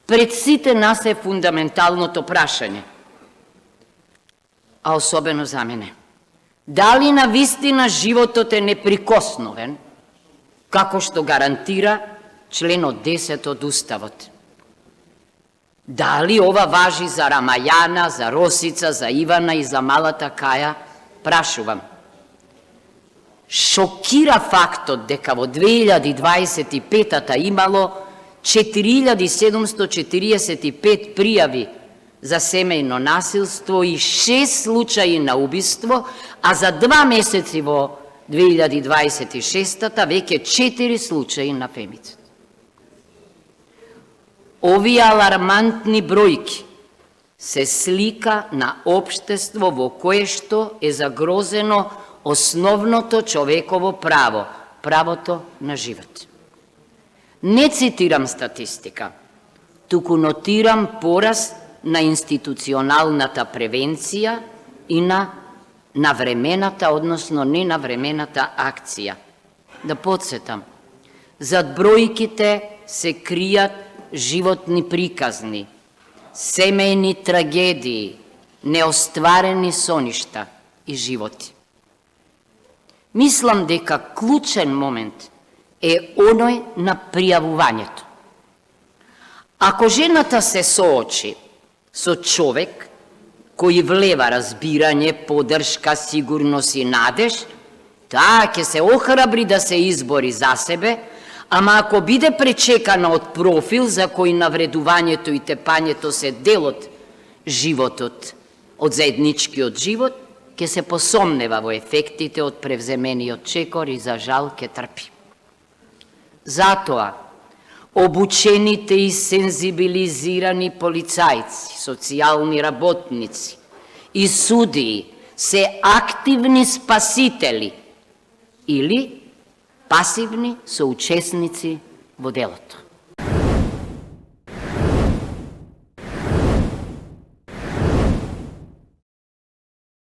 Пред сите нас е фундаменталното прашање, а особено за мене. Дали навистина животот е неприкосновен, како што гарантира членот 10 од Уставот? Дали ова важи за Рамајана, за Росица, за Ивана и за малата Каја? Прашувам. Шокира фактот дека во 2025-та имало 4745 пријави за семејно насилство и 6 случаи на убиство, а за 2 месеци во 2026-та веќе 4 случаи на фемицид. Овие алармантни бројки се слика на општество во кое што е загрозено основното човеково право, правото на живот. Не цитирам статистика, туку нотирам пораст на институционалната превенција и на навремената, односно ненавремената акција. Да подсетам, зад бројките се кријат животни приказни, семејни трагедии, неостварени соништа и животи. Мислам дека клучен момент е оној на пријавувањето. Ако жената се соочи со човек кој влева разбирање, поддршка, сигурност и надеж, таа ќе се охрабри да се избори за себе, ама ако биде пречекана од профил за кој навредувањето и тепањето се дел од животот, од заедничкиот живот, ќе се посомнева во ефектите од превземениот чекор и за жал ќе трпи. Затоа, обучените и сензибилизирани полицајци, социјални работници и судии се активни спасители или пасивни соучесници во делото.